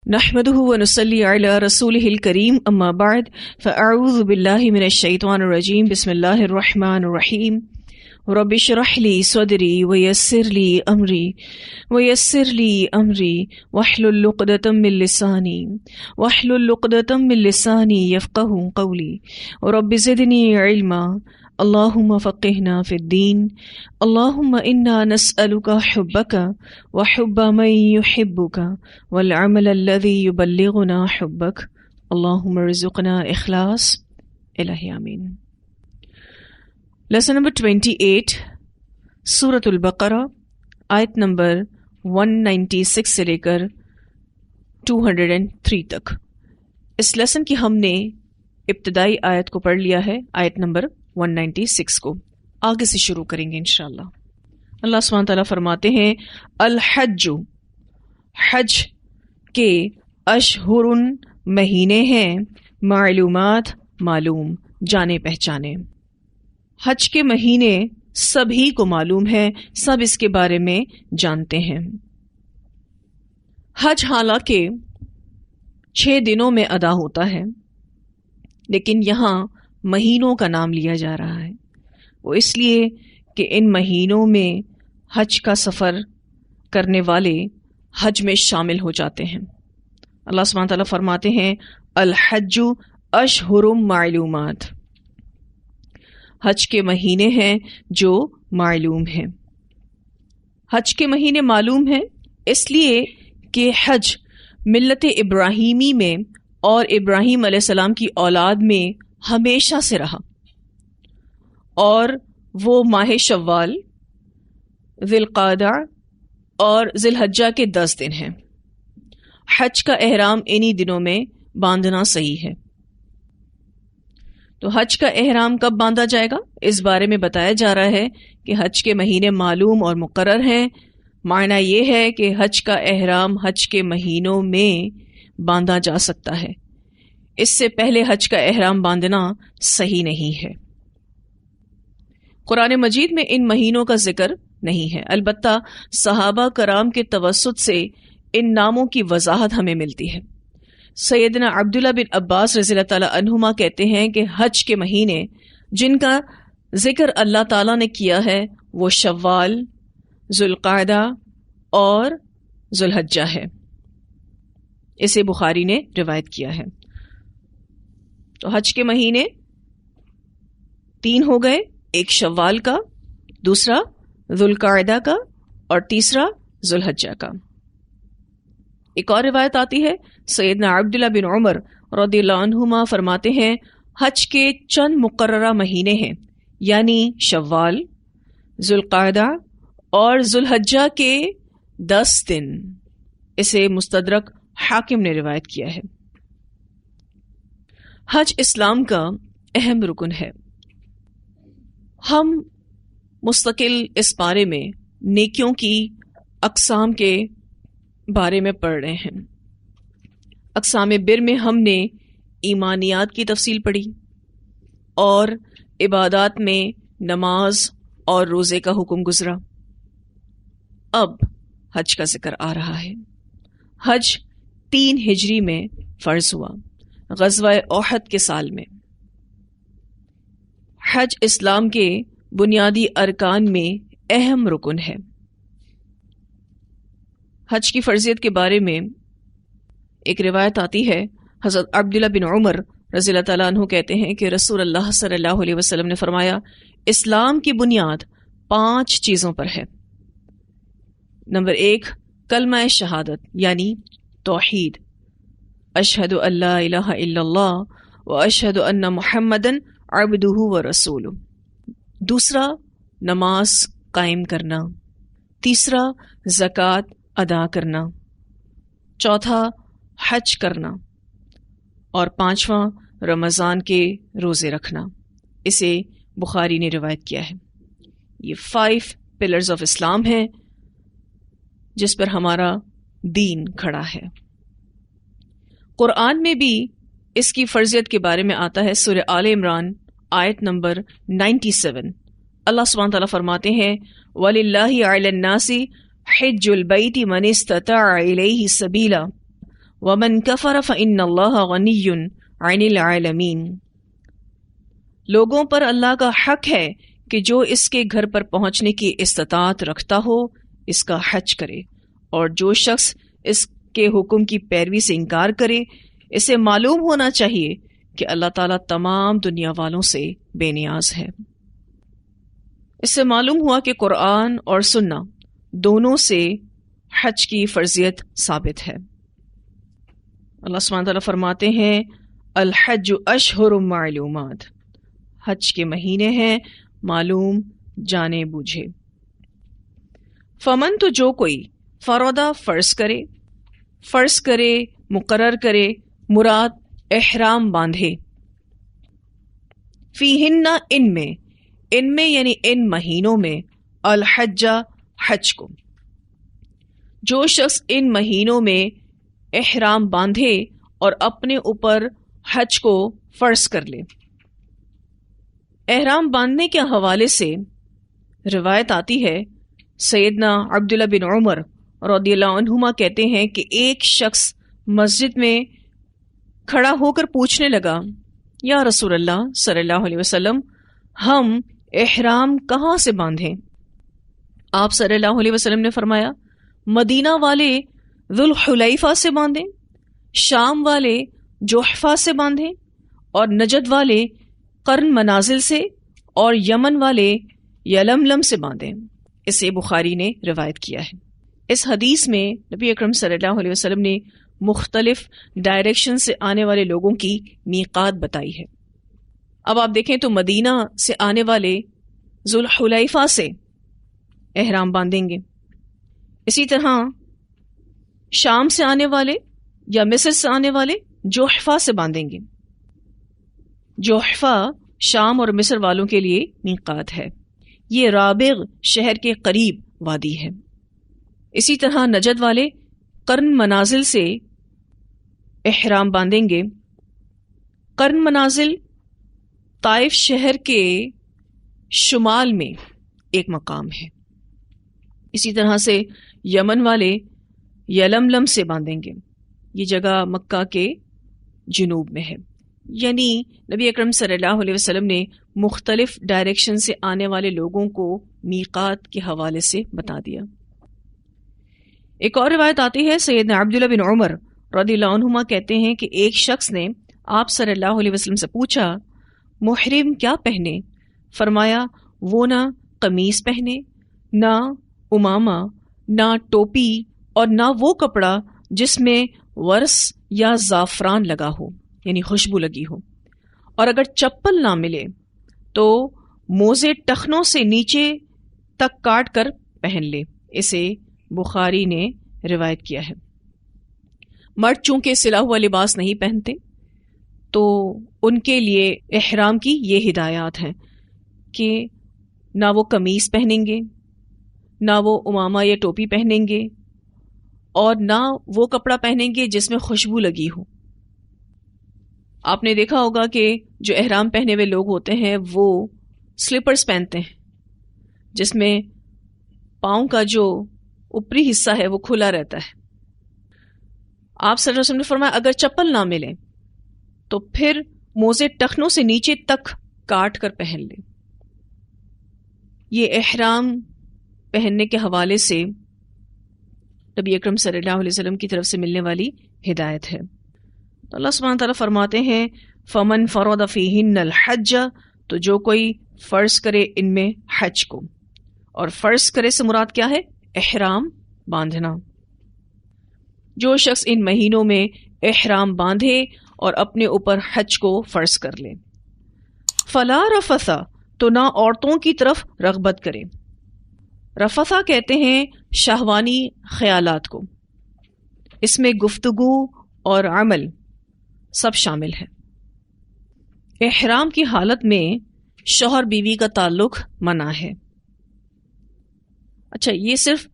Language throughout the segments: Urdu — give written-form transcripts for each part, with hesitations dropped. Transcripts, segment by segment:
نحمده ونصلي على رسوله الكريم اما بعد فاعوذ بالله من الشيطان الرجيم بسم الله الرحمن الرحيم رب اشرح لي صدري ويسر لي امري واحلل عقدة من لساني يفقهوا قولي رب زدني علما اللهم فقهنا في الدين اللهم إنا نسألك حبك وحب من يحبك والعمل الذي يبلغنا حبك اللهم ارزقنا إخلاص الہی آمین۔ لیسن نمبر 28 سورۃ البقرہ آیت نمبر 196 سے لے کر 203 تک۔ اس لیسن کی ہم نے ابتدائی آیت کو پڑھ لیا ہے، آیت نمبر 196 کو آگے سے شروع کریں گے انشاءاللہ۔ اللہ سبحانہ تعالیٰ فرماتے ہیں الحج، حج کے اشہر مہینے ہیں، معلومات معلوم جانے پہچانے۔ حج کے مہینے سبھی کو معلوم ہے، سب اس کے بارے میں جانتے ہیں۔ حج حالانکہ 6 دنوں میں ادا ہوتا ہے، لیکن یہاں مہینوں کا نام لیا جا رہا ہے، وہ اس لیے کہ ان مہینوں میں حج کا سفر کرنے والے حج میں شامل ہو جاتے ہیں۔ اللہ سبحانہ تعالیٰ فرماتے ہیں الحج اشہر معلومات، حج کے مہینے ہیں جو معلوم ہیں۔ حج کے مہینے معلوم ہیں اس لیے کہ حج ملت ابراہیمی میں اور ابراہیم علیہ السلام کی اولاد میں ہمیشہ سے رہا، اور وہ ماہ شوال، ذی القعدہ اور ذی الحجہ کے 10 دن ہیں۔ حج کا احرام انہی دنوں میں باندھنا صحیح ہے۔ تو حج کا احرام کب باندھا جائے گا، اس بارے میں بتایا جا رہا ہے کہ حج کے مہینے معلوم اور مقرر ہیں۔ معنی یہ ہے کہ حج کا احرام حج کے مہینوں میں باندھا جا سکتا ہے، اس سے پہلے حج کا احرام باندھنا صحیح نہیں ہے۔ قرآن مجید میں ان مہینوں کا ذکر نہیں ہے، البتہ صحابہ کرام کے توسط سے ان ناموں کی وضاحت ہمیں ملتی ہے۔ سیدنا عبداللہ بن عباس رضی اللہ تعالی عنہما کہتے ہیں کہ حج کے مہینے جن کا ذکر اللہ تعالیٰ نے کیا ہے وہ شوال، ذوالقعدہ اور ذوالحجہ ہے۔ اسے بخاری نے روایت کیا ہے۔ تو حج کے مہینے 3 ہو گئے، ایک شوال کا، دوسرا ذوالقعدہ کا اور تیسرا ذوالحجہ کا۔ ایک اور روایت آتی ہے، سیدنا عبداللہ بن عمر رضی اللہ عنہما فرماتے ہیں حج کے چند مقررہ مہینے ہیں، یعنی شوال، ذوالقعدہ اور ذوالحجہ کے 10 دن۔ اسے مستدرک حاکم نے روایت کیا ہے۔ حج اسلام کا اہم رکن ہے۔ ہم مستقل اس بارے میں نیکیوں کی اقسام کے بارے میں پڑھ رہے ہیں۔ اقسام بر میں ہم نے ایمانیات کی تفصیل پڑھی اور عبادات میں نماز اور روزے کا حکم گزرا۔ اب حج کا ذکر آ رہا ہے۔ حج 3 ہجری میں فرض ہوا، غزوہ احد کے سال میں۔ حج اسلام کے بنیادی ارکان میں اہم رکن ہے۔ حج کی فرضیت کے بارے میں ایک روایت آتی ہے، حضرت عبداللہ بن عمر رضی اللہ تعالیٰ عنہ کہتے ہیں کہ رسول اللہ صلی اللہ علیہ وسلم نے فرمایا اسلام کی بنیاد 5 چیزوں پر ہے۔ نمبر 1 کلمہ شہادت یعنی توحید، اشہد ان لا الہ الا اللہ و اشہد ان محمدن عبدہ و رسولہ۔ دوسرا نماز قائم کرنا، تیسرا زکوٰۃ ادا کرنا، چوتھا حج کرنا اور 5واں رمضان کے روزے رکھنا۔ اسے بخاری نے روایت کیا ہے۔ یہ 5 پلرز آف اسلام ہیں جس پر ہمارا دین کھڑا ہے۔ قرآن میں بھی اس کی فرضیت کے بارے میں آتا ہے، سورہ آل عمران آیت نمبر 97۔ اللہ سبحانہ تعالیٰ فرماتے ہیں وَلِلَّهِ عَلَى النَّاسِ حِجُّ الْبَيْتِ مَنِ اسْتَطَاعَ إِلَيْهِ سَبِيلًا وَمَنْ كَفَرَ فَإِنَّ اللَّهَ غَنِيٌّ عَنِ الْعَالَمِينَ. لوگوں پر اللہ کا حق ہے کہ جو اس کے گھر پر پہنچنے کی استطاعت رکھتا ہو اس کا حج کرے، اور جو شخص اس کے حکم کی پیروی سے انکار کرے اسے معلوم ہونا چاہیے کہ اللہ تعالیٰ تمام دنیا والوں سے بے نیاز ہے۔ اس سے معلوم ہوا کہ قرآن اور سنہ دونوں سے حج کی فرضیت ثابت ہے۔ اللہ سبحانہ تعالیٰ فرماتے ہیں الحج اشہر معلومات، حج کے مہینے ہیں معلوم جانے بوجھے۔ فمن، تو جو کوئی فرضا فرض کرے مقرر کرے، مراد احرام باندھے، فیہن ان میں یعنی ان مہینوں میں، الحج حج کو، جو شخص ان مہینوں میں احرام باندھے اور اپنے اوپر حج کو فرض کر لے۔ احرام باندھنے کے حوالے سے روایت آتی ہے، سیدنا عبداللہ بن عمر رضی اللہ عنہما کہتے ہیں کہ ایک شخص مسجد میں کھڑا ہو کر پوچھنے لگا، یا رسول اللہ صلی اللہ علیہ وسلم، ہم احرام کہاں سے باندھیں؟ آپ صلی اللہ علیہ وسلم نے فرمایا، مدینہ والے ذوالحلیفہ سے باندھیں، شام والے جحفہ سے باندھیں، اور نجد والے قرن منازل سے، اور یمن والے یلملم سے باندھیں۔ اسے بخاری نے روایت کیا ہے۔ اس حدیث میں نبی اکرم صلی اللہ علیہ وسلم نے مختلف ڈائریکشن سے آنے والے لوگوں کی میقات بتائی ہے۔ اب آپ دیکھیں تو مدینہ سے آنے والے ذوالحلیفہ سے احرام باندھیں گے، اسی طرح شام سے آنے والے یا مصر سے آنے والے جحفہ سے باندھیں گے۔ جحفہ شام اور مصر والوں کے لیے میقات ہے، یہ رابغ شہر کے قریب وادی ہے۔ اسی طرح نجد والے قرن منازل سے احرام باندھیں گے۔ قرن منازل طائف شہر کے شمال میں ایک مقام ہے۔ اسی طرح سے یمن والے یلملم سے باندھیں گے، یہ جگہ مکہ کے جنوب میں ہے۔ یعنی نبی اکرم صلی اللہ علیہ وسلم نے مختلف ڈائریکشن سے آنے والے لوگوں کو میقات کے حوالے سے بتا دیا۔ ایک اور روایت آتی ہے، سیدنا عبداللہ بن عمر رضی اللہ عنہما کہتے ہیں کہ ایک شخص نے آپ صلی اللہ علیہ وسلم سے پوچھا، محرم کیا پہنے؟ فرمایا، وہ نہ قمیص پہنے، نہ امامہ، نہ ٹوپی، اور نہ وہ کپڑا جس میں ورس یا زعفران لگا ہو، یعنی خوشبو لگی ہو، اور اگر چپل نہ ملے تو موزے ٹخنوں سے نیچے تک کاٹ کر پہن لے۔ اسے بخاری نے روایت کیا ہے۔ مرد چونکہ سلا ہوا لباس نہیں پہنتے تو ان کے لیے احرام کی یہ ہدایات ہیں کہ نہ وہ قمیص پہنیں گے، نہ وہ امامہ یا ٹوپی پہنیں گے، اور نہ وہ کپڑا پہنیں گے جس میں خوشبو لگی ہو۔ آپ نے دیکھا ہوگا کہ جو احرام پہنے ہوئے لوگ ہوتے ہیں وہ سلیپرز پہنتے ہیں جس میں پاؤں کا جو اوپری حصہ ہے وہ کھلا رہتا ہے۔ آپ صلی اللہ علیہ وسلم نے فرمایا اگر چپل نہ ملے تو پھر موزے ٹخنوں سے نیچے تک کاٹ کر پہن لے۔ یہ احرام پہننے کے حوالے سے نبی اکرم صلی اللہ علیہ وسلم کی طرف سے ملنے والی ہدایت ہے۔ تو اللہ سبحانہ تعالیٰ فرماتے ہیں فمن فرض فیہن الحج، تو جو کوئی فرض کرے ان میں حج کو، اور فرض کرے سے مراد کیا ہے؟ احرام باندھنا۔ جو شخص ان مہینوں میں احرام باندھے اور اپنے اوپر حج کو فرض کر لے، فلا رفث، تو نہ عورتوں کی طرف رغبت کرے۔ رفثہ کہتے ہیں شہوانی خیالات کو، اس میں گفتگو اور عمل سب شامل ہے۔ احرام کی حالت میں شوہر بیوی کا تعلق منع ہے۔ اچھا، یہ صرف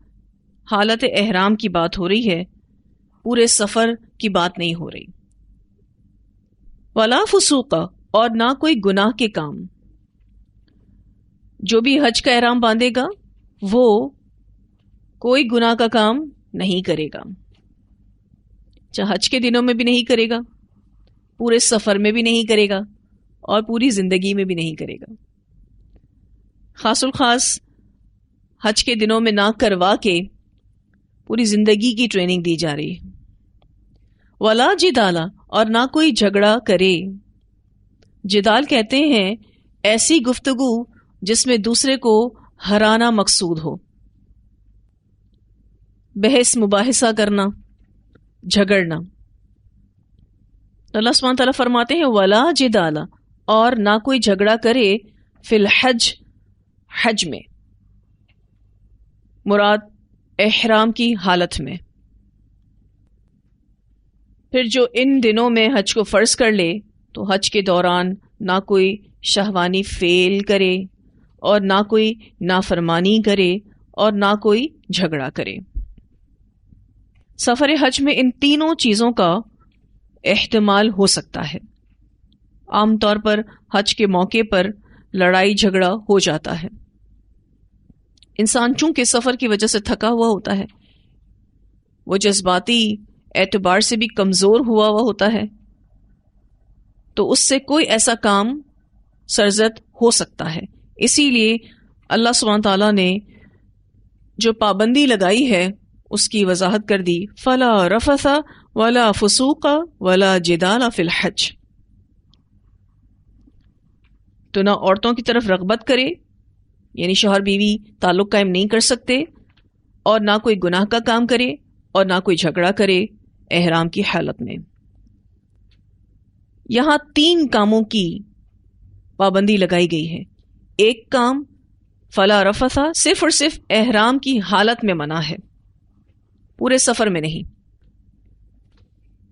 حالت احرام کی بات ہو رہی ہے، پورے سفر کی بات نہیں ہو رہی۔ ولا فسوق، اور نہ کوئی گناہ کے کام۔ جو بھی حج کا احرام باندھے گا وہ کوئی گناہ کا کام نہیں کرے گا، چاہے حج کے دنوں میں بھی نہیں کرے گا، پورے سفر میں بھی نہیں کرے گا، اور پوری زندگی میں بھی نہیں کرے گا. خاص الخاص حج کے دنوں میں نہ کروا کے پوری زندگی کی ٹریننگ دی جا رہی ہے. ولا جدال، اور نہ کوئی جھگڑا کرے. جدال کہتے ہیں ایسی گفتگو جس میں دوسرے کو ہرانا مقصود ہو، بحث مباحثہ کرنا، جھگڑنا. تو اللہ سبحانہ تعالیٰ فرماتے ہیں ولا جدال، اور نہ کوئی جھگڑا کرے فی الحج، حج میں، مراد احرام کی حالت میں. پھر جو ان دنوں میں حج کو فرض کر لے تو حج کے دوران نہ کوئی شہوانی فعل کرے اور نہ کوئی نافرمانی کرے اور نہ کوئی جھگڑا کرے. سفر حج میں ان تینوں چیزوں کا احتمال ہو سکتا ہے. عام طور پر حج کے موقع پر لڑائی جھگڑا ہو جاتا ہے. انسان چونکہ سفر کی وجہ سے تھکا ہوا ہوتا ہے، وہ جذباتی اعتبار سے بھی کمزور ہوا ہوتا ہے، تو اس سے کوئی ایسا کام سرزد ہو سکتا ہے. اسی لیے اللہ سبحانہ تعالیٰ نے جو پابندی لگائی ہے اس کی وضاحت کر دی. فلا رفث ولا فسوق ولا جدال فی الحج. تو نہ عورتوں کی طرف رغبت کرے، یعنی شوہر بیوی تعلق قائم نہیں کر سکتے، اور نہ کوئی گناہ کا کام کرے اور نہ کوئی جھگڑا کرے احرام کی حالت میں. یہاں 3 کاموں کی پابندی لگائی گئی ہے. ایک کام فلا رفث صرف اور صرف احرام کی حالت میں منع ہے، پورے سفر میں نہیں.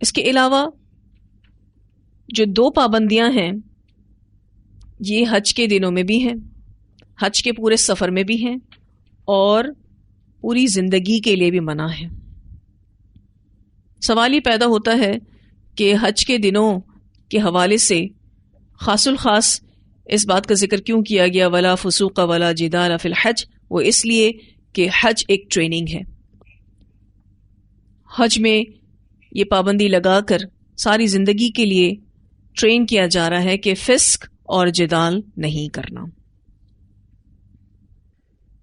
اس کے علاوہ جو 2 پابندیاں ہیں یہ حج کے دنوں میں بھی ہیں، حج کے پورے سفر میں بھی ہیں، اور پوری زندگی کے لیے بھی منع ہے. سوال یہ پیدا ہوتا ہے کہ حج کے دنوں کے حوالے سے خاص الخاص اس بات کا ذکر کیوں کیا گیا ولا فسوق ولا جدال فی الحج؟ وہ اس لیے کہ حج ایک ٹریننگ ہے. حج میں یہ پابندی لگا کر ساری زندگی کے لیے ٹرین کیا جا رہا ہے کہ فسق اور جدال نہیں کرنا.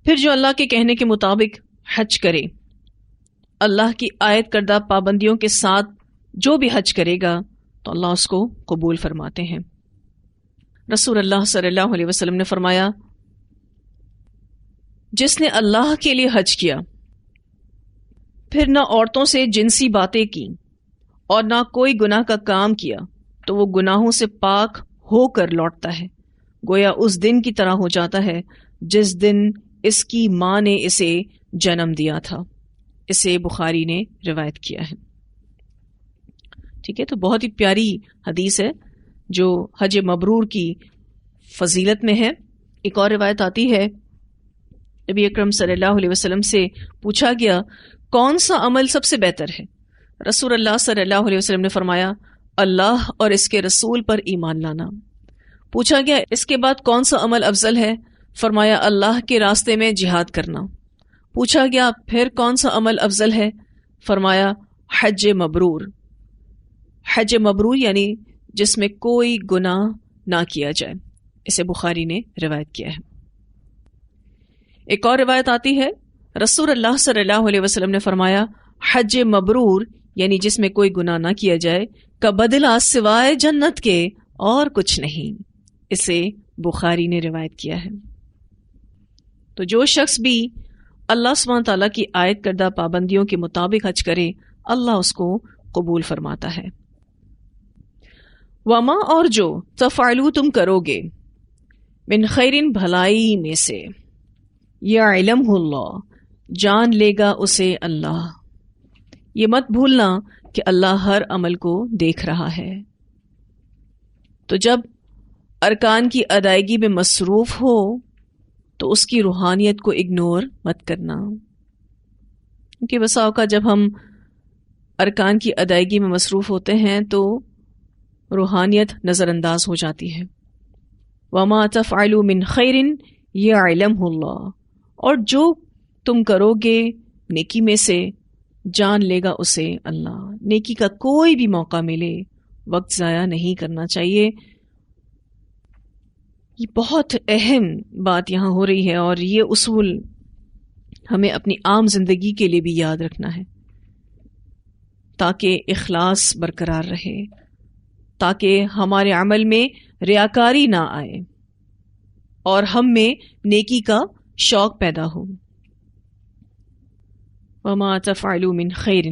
پھر جو اللہ کے کہنے کے مطابق حج کرے، اللہ کی عائد کردہ پابندیوں کے ساتھ جو بھی حج کرے گا تو اللہ اس کو قبول فرماتے ہیں. رسول اللہ صلی اللہ علیہ وسلم نے فرمایا، جس نے اللہ کے لیے حج کیا پھر نہ عورتوں سے جنسی باتیں کی اور نہ کوئی گناہ کا کام کیا تو وہ گناہوں سے پاک ہو کر لوٹتا ہے، گویا اس دن کی طرح ہو جاتا ہے جس دن اس کی ماں نے اسے جنم دیا تھا. اسے بخاری نے روایت کیا ہے. ٹھیک ہے، تو بہت ہی پیاری حدیث ہے جو حج مبرور کی فضیلت میں ہے. ایک اور روایت آتی ہے، نبی اکرم صلی اللہ علیہ وسلم سے پوچھا گیا کون سا عمل سب سے بہتر ہے؟ رسول اللہ صلی اللہ علیہ وسلم نے فرمایا اللہ اور اس کے رسول پر ایمان لانا. پوچھا گیا اس کے بعد کون سا عمل افضل ہے؟ فرمایا اللہ کے راستے میں جہاد کرنا. پوچھا گیا پھر کون سا عمل افضل ہے؟ فرمایا حج مبرور. حج مبرور یعنی جس میں کوئی گناہ نہ کیا جائے. اسے بخاری نے روایت کیا ہے. ایک اور روایت آتی ہے، رسول اللہ صلی اللہ علیہ وسلم نے فرمایا حج مبرور یعنی جس میں کوئی گناہ نہ کیا جائے کا بدلہ سوائے جنت کے اور کچھ نہیں. اسے بخاری نے روایت کیا ہے. تو جو شخص بھی اللہ سبحانہ تعالیٰ کی عائد کردہ پابندیوں کے مطابق حج کرے اللہ اس کو قبول فرماتا ہے. وما اور جو تفعلوا تم کرو گے من خیرن بھلائی میں سے یعلمہ اللہ جان لے گا اسے اللہ. یہ مت بھولنا کہ اللہ ہر عمل کو دیکھ رہا ہے. تو جب ارکان کی ادائیگی میں مصروف ہو تو اس کی روحانیت کو اگنور مت کرنا، کیونکہ بسا اوقات جب ہم ارکان کی ادائیگی میں مصروف ہوتے ہیں تو روحانیت نظر انداز ہو جاتی ہے. وما تفعلوا من خیر یعلمہ اللہ، اور جو تم کرو گے نیکی میں سے جان لے گا اسے اللہ. نیکی کا کوئی بھی موقع ملے وقت ضائع نہیں کرنا چاہیے. یہ بہت اہم بات یہاں ہو رہی ہے، اور یہ اصول ہمیں اپنی عام زندگی کے لیے بھی یاد رکھنا ہے تاکہ اخلاص برقرار رہے، تاکہ ہمارے عمل میں ریاکاری نہ آئے اور ہم میں نیکی کا شوق پیدا ہو. وَمَا تَفْعَلُوا مِنْ خَيْرٍ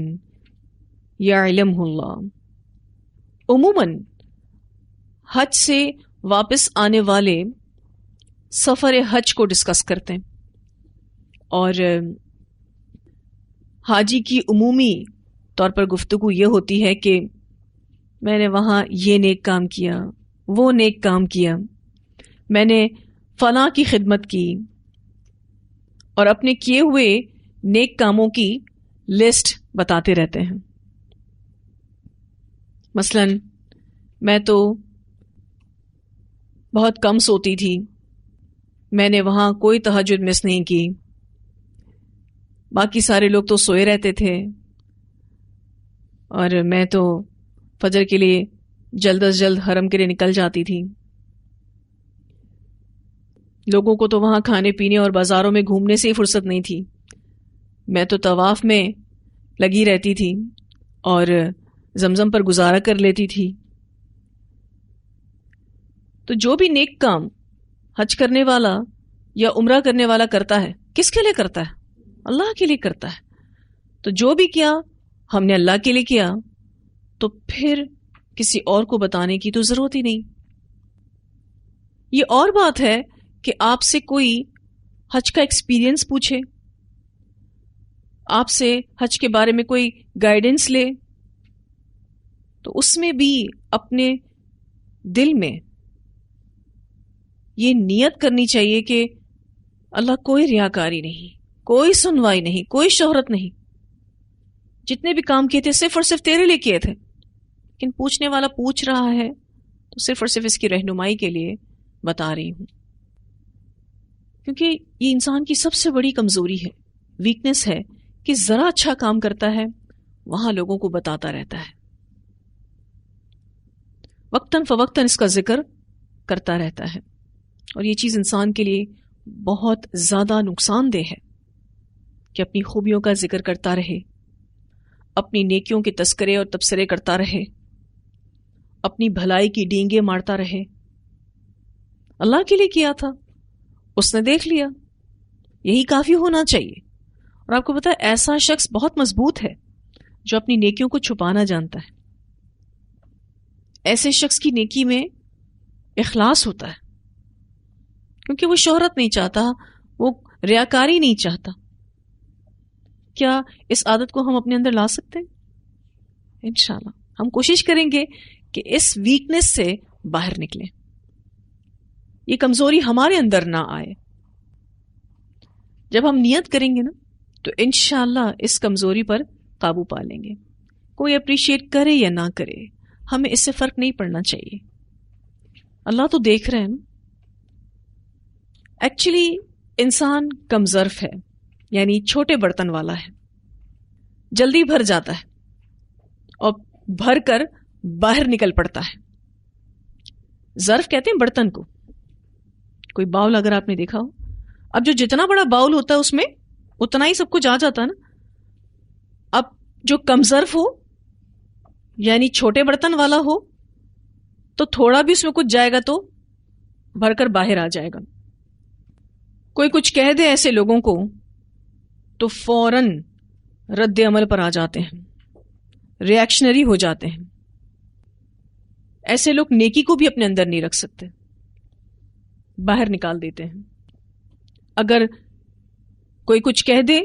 يَعْلَمْهُ اللَّهُ. عموماً حج سے واپس آنے والے سفر حج کو ڈسکس کرتے ہیں، اور حاجی کی عمومی طور پر گفتگو یہ ہوتی ہے کہ میں نے وہاں یہ نیک کام کیا، وہ نیک کام کیا، میں نے فلاں کی خدمت کی، اور اپنے کیے ہوئے نیک کاموں کی لسٹ بتاتے رہتے ہیں. مثلا میں تو بہت کم سوتی تھی، میں نے وہاں کوئی تہجد مس نہیں کی، باقی سارے لوگ تو سوئے رہتے تھے، اور میں تو فجر کے لیے جلد از جلد حرم کے لیے نکل جاتی تھی. لوگوں کو تو وہاں کھانے پینے اور بازاروں میں گھومنے سے ہی فرصت نہیں تھی، میں تو طواف میں لگی رہتی تھی اور زمزم پر گزارا کر لیتی تھی. تو جو بھی نیک کام حج کرنے والا یا عمرہ کرنے والا کرتا ہے، کس کے لیے کرتا ہے؟ اللہ کے لیے کرتا ہے. تو جو بھی کیا ہم نے اللہ کے لیے کیا، تو پھر کسی اور کو بتانے کی تو ضرورت ہی نہیں. یہ اور بات ہے کہ آپ سے کوئی حج کا ایکسپیرینس پوچھے، آپ سے حج کے بارے میں کوئی گائیڈنس لے، تو اس میں بھی اپنے دل میں یہ نیت کرنی چاہیے کہ اللہ کوئی ریاکاری نہیں، کوئی سنوائی نہیں، کوئی شہرت نہیں. جتنے بھی کام کیے تھے صرف اور صرف تیرے لیے کیے تھے، لیکن پوچھنے والا پوچھ رہا ہے تو صرف اور صرف اس کی رہنمائی کے لیے بتا رہی ہوں. کیونکہ یہ انسان کی سب سے بڑی کمزوری ہے، ویکنس ہے، کہ ذرا اچھا کام کرتا ہے وہاں لوگوں کو بتاتا رہتا ہے، وقتاً فوقتاً اس کا ذکر کرتا رہتا ہے. اور یہ چیز انسان کے لیے بہت زیادہ نقصان دہ ہے کہ اپنی خوبیوں کا ذکر کرتا رہے، اپنی نیکیوں کے تذکرے اور تبصرے کرتا رہے، اپنی بھلائی کی ڈینگیں مارتا رہے. اللہ کے لیے کیا تھا، اس نے دیکھ لیا، یہی کافی ہونا چاہیے. اور آپ کو پتا ہے ایسا شخص بہت مضبوط ہے جو اپنی نیکیوں کو چھپانا جانتا ہے. ایسے شخص کی نیکی میں اخلاص ہوتا ہے، کیونکہ وہ شہرت نہیں چاہتا، وہ ریاکاری نہیں چاہتا. کیا اس عادت کو ہم اپنے اندر لا سکتے ہیں؟ انشاءاللہ ہم کوشش کریں گے کہ اس ویکنس سے باہر نکلیں، یہ کمزوری ہمارے اندر نہ آئے. جب ہم نیت کریں گے نا تو انشاءاللہ اس کمزوری پر قابو پا لیں گے. کوئی اپریشیٹ کرے یا نہ کرے ہمیں اس سے فرق نہیں پڑنا چاہیے، اللہ تو دیکھ رہے ہیں نا. ایکچولی انسان کم ظرف ہے، یعنی چھوٹے برتن والا ہے، جلدی بھر جاتا ہے اور بھر کر باہر نکل پڑتا ہے. ظرف کہتے ہیں برتن کو، کوئی باؤل اگر آپ نے دیکھا ہو، اب جو جتنا بڑا باؤل ہوتا ہے اس میں اتنا ہی سب کچھ آ جاتا ہے نا. اب جو کم ظرف ہو یعنی چھوٹے برتن والا ہو تو تھوڑا بھی اس میں کچھ جائے گا تو بھر کر باہر آ جائے گا. کوئی کچھ کہہ دے ایسے لوگوں کو تو فوراً رد عمل پر آ جاتے ہیں، ریاکشنری ہو جاتے ہیں. ایسے لوگ نیکی کو بھی اپنے اندر نہیں رکھ سکتے، باہر نکال دیتے ہیں. اگر کوئی کچھ کہہ دے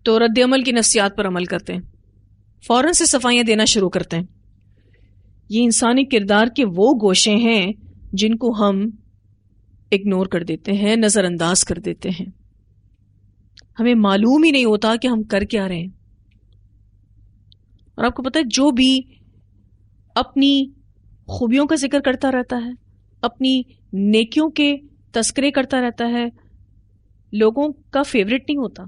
تو رد عمل کی نفسیات پر عمل کرتے ہیں، فوراً سے صفائیاں دینا شروع کرتے ہیں. یہ انسانی کردار کے وہ گوشے ہیں جن کو ہم اگنور کر دیتے ہیں، نظر انداز کر دیتے ہیں. ہمیں معلوم ہی نہیں ہوتا کہ ہم کر کیا رہے ہیں. اور آپ کو پتہ ہے جو بھی اپنی خوبیوں کا ذکر کرتا رہتا ہے، اپنی نیکیوں کے تذکرے کرتا رہتا ہے، لوگوں کا فیوریٹ نہیں ہوتا.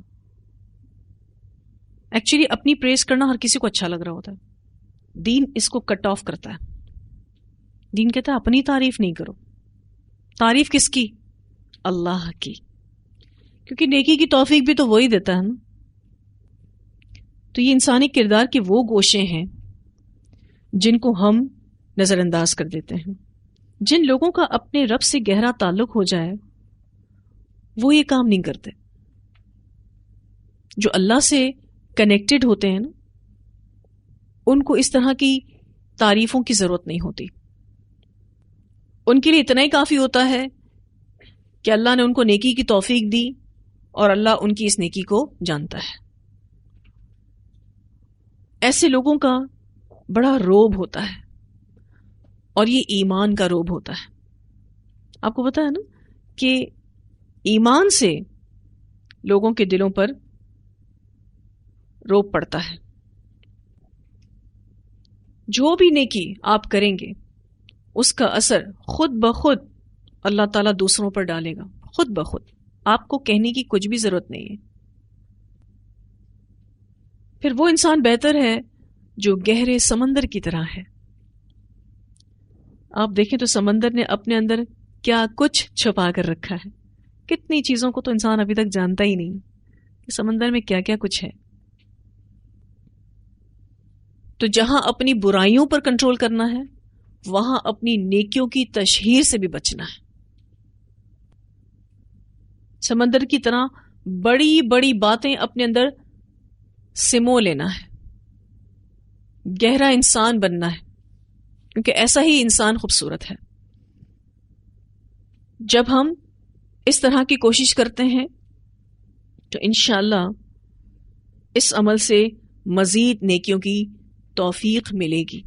ایکچولی اپنی پریز کرنا ہر کسی کو اچھا لگ رہا ہوتا ہے، دین اس کو کٹ آف کرتا ہے. دین کہتا ہے اپنی تعریف نہیں کرو. تعریف کس کی؟ اللہ کی، کیونکہ نیکی کی توفیق بھی تو وہی دیتا ہے نا. تو یہ انسانی کردار کے وہ گوشے ہیں جن کو ہم نظر انداز کر دیتے ہیں. جن لوگوں کا اپنے رب سے گہرا تعلق ہو جائے وہ یہ کام نہیں کرتے. جو اللہ سے کنیکٹڈ ہوتے ہیں نا، ان کو اس طرح کی تعریفوں کی ضرورت نہیں ہوتی. ان کے لیے اتنا ہی کافی ہوتا ہے کہ اللہ نے ان کو نیکی کی توفیق دی اور اللہ ان کی اس نیکی کو جانتا ہے. ایسے لوگوں کا بڑا روب ہوتا ہے اور یہ ایمان کا روب ہوتا ہے. آپ کو پتا ہے نا کہ ایمان سے لوگوں کے دلوں پر روب پڑتا ہے. جو بھی نیکی آپ کریں گے اس کا اثر خود بخود اللہ تعالیٰ دوسروں پر ڈالے گا، خود بخود. آپ کو کہنے کی کچھ بھی ضرورت نہیں ہے. پھر وہ انسان بہتر ہے جو گہرے سمندر کی طرح ہے. آپ دیکھیں تو سمندر نے اپنے اندر کیا کچھ چھپا کر رکھا ہے. کتنی چیزوں کو تو انسان ابھی تک جانتا ہی نہیں کہ سمندر میں کیا کیا کچھ ہے. تو جہاں اپنی برائیوں پر کنٹرول کرنا ہے وہاں اپنی نیکیوں کی تشہیر سے بھی بچنا ہے. سمندر کی طرح بڑی بڑی باتیں اپنے اندر سمو لینا ہے، گہرا انسان بننا ہے، کیونکہ ایسا ہی انسان خوبصورت ہے. جب ہم اس طرح کی کوشش کرتے ہیں تو انشاءاللہ اس عمل سے مزید نیکیوں کی توفیق ملے گی.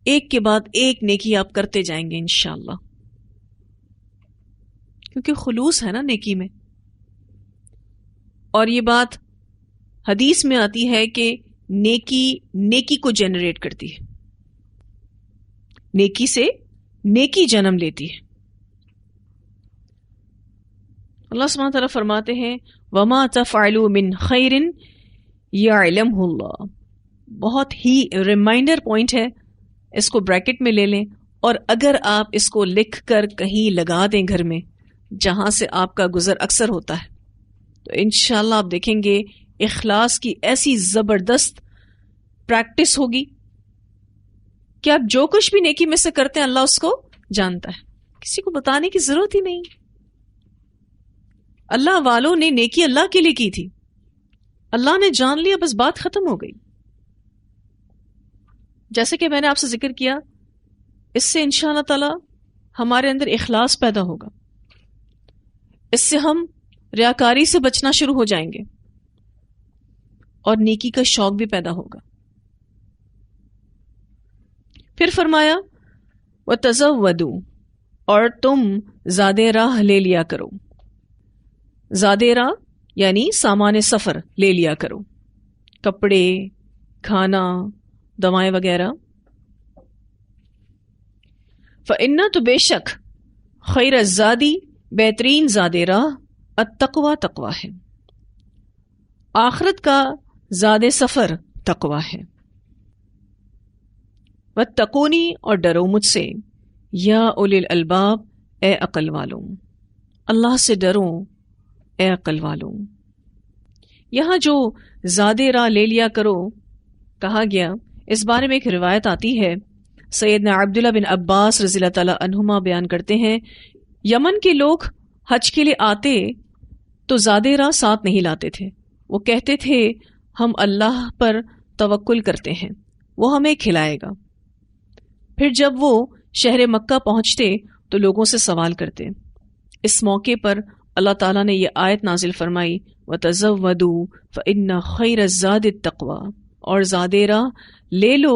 ایک کے بعد ایک نیکی آپ کرتے جائیں گے انشاءاللہ، کیونکہ خلوص ہے نا نیکی میں. اور یہ بات حدیث میں آتی ہے کہ نیکی کو جنریٹ کرتی ہے، نیکی سے نیکی جنم لیتی ہے. اللہ سبحانہ وتعالیٰ فرماتے ہیں وَمَا تَفْعَلُوا مِنْ خَيْرٍ يَعْلَمْهُ اللَّهُ. بہت ہی ریمائنڈر پوائنٹ ہے، اس کو بریکٹ میں لے لیں اور اگر آپ اس کو لکھ کر کہیں لگا دیں گھر میں جہاں سے آپ کا گزر اکثر ہوتا ہے تو انشاءاللہ آپ دیکھیں گے اخلاص کی ایسی زبردست پریکٹس ہوگی کہ آپ جو کچھ بھی نیکی میں سے کرتے ہیں اللہ اس کو جانتا ہے. کسی کو بتانے کی ضرورت ہی نہیں. اللہ والوں نے نیکی اللہ کے لیے کی تھی، اللہ نے جان لیا، بس بات ختم ہو گئی. جیسے کہ میں نے آپ سے ذکر کیا، اس سے انشاءاللہ تعالی ہمارے اندر اخلاص پیدا ہوگا، اس سے ہم ریاکاری سے بچنا شروع ہو جائیں گے اور نیکی کا شوق بھی پیدا ہوگا. پھر فرمایا وَتَزَوَّدُوا، اور تم زادِ راہ لے لیا کرو. زادِ راہ یعنی سامان سفر لے لیا کرو، کپڑے، کھانا، دوائیں وغیرہ. فَإِنَّ، تو بے شک، خیر الزادی، بہترین زاد راہ، التقوی، تقوی ہے. آخرت کا زاد سفر تقوی ہے. وَاتَّقُونِی، اور ڈرو مجھ سے، یا اولی الالباب، اے عقل والوں. اللہ سے ڈرو اے عقل والوں. یہاں جو زاد راہ لے لیا کرو کہا گیا، اس بارے میں ایک روایت آتی ہے، سیدنا عبداللہ بن عباس رضی اللہ تعالی عنہما بیان کرتے ہیں یمن کے لوگ حج کے لیے آتے تو زاد راہ ساتھ نہیں لاتے تھے. وہ کہتے تھے ہم اللہ پر توکل کرتے ہیں، وہ ہمیں کھلائے گا. پھر جب وہ شہر مکہ پہنچتے تو لوگوں سے سوال کرتے. اس موقع پر اللہ تعالیٰ نے یہ آیت نازل فرمائی وَتَزَوَّدُوا فَإِنَّ خَيْرَ الزَّادِ التَّقْوَىٰ، اور زاد راہ لے لو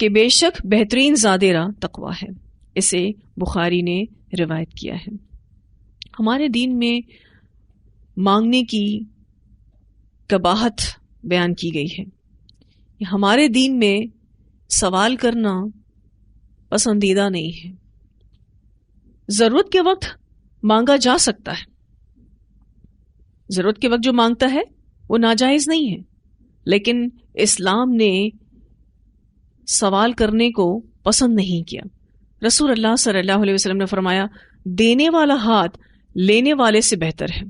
کہ بے شک بہترین زاد راہ تقوی ہے. اسے بخاری نے روایت کیا ہے. ہمارے دین میں مانگنے کی قباحت بیان کی گئی ہے. ہمارے دین میں سوال کرنا پسندیدہ نہیں ہے. ضرورت کے وقت مانگا جا سکتا ہے، ضرورت کے وقت جو مانگتا ہے وہ ناجائز نہیں ہے، لیکن اسلام نے سوال کرنے کو پسند نہیں کیا. رسول اللہ صلی اللہ علیہ وسلم نے فرمایا دینے والا ہاتھ لینے والے سے بہتر ہے.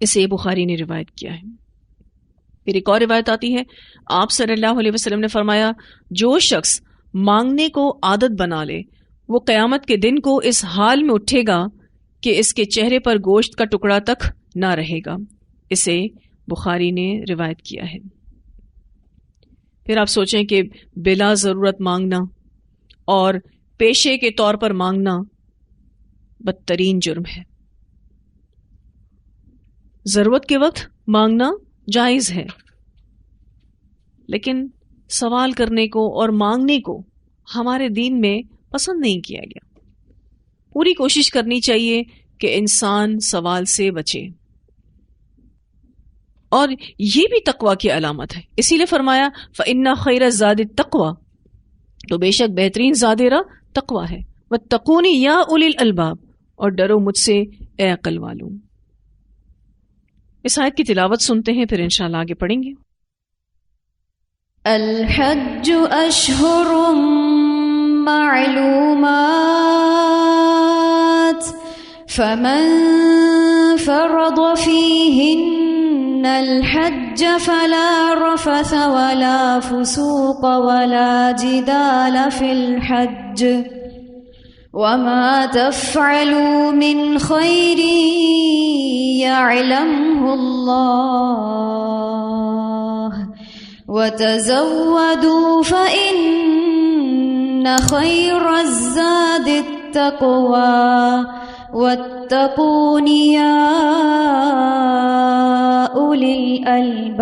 اسے بخاری نے روایت کیا ہے. پھر ایک اور روایت آتی ہے, آپ صلی اللہ علیہ وسلم نے فرمایا جو شخص مانگنے کو عادت بنا لے وہ قیامت کے دن کو اس حال میں اٹھے گا کہ اس کے چہرے پر گوشت کا ٹکڑا تک نہ رہے گا. اسے بخاری نے روایت کیا ہے. پھر آپ سوچیں کہ بلا ضرورت مانگنا اور پیشے کے طور پر مانگنا بدترین جرم ہے. ضرورت کے وقت مانگنا جائز ہے, لیکن سوال کرنے کو اور مانگنے کو ہمارے دین میں پسند نہیں کیا گیا. پوری کوشش کرنی چاہیے کہ انسان سوال سے بچے, اور یہ بھی تقوی کی علامت ہے. اسی لیے فرمایا فَإِنَّ خَيْرَ الزَّادِ التَّقْوَى, تو بے شک بہترین زادیرہ تقوی ہے. وَاتَّقُونِ يَا أُولِي الْأَلْبَابِ, اور ڈرو مجھ سے اے عقل والوں. اس آیت کی تلاوت سنتے ہیں, پھر انشاءاللہ آگے پڑھیں گے. الحج اشہر معلومات فمن فرض فیہن الحج فلا رفث ولا فسوق ولا جدال فی الحج وما تفعلوا من خیر يعلمه اللہ وتزودوا فإن خير الزاد التقوى واتقون يا أولي الألباب.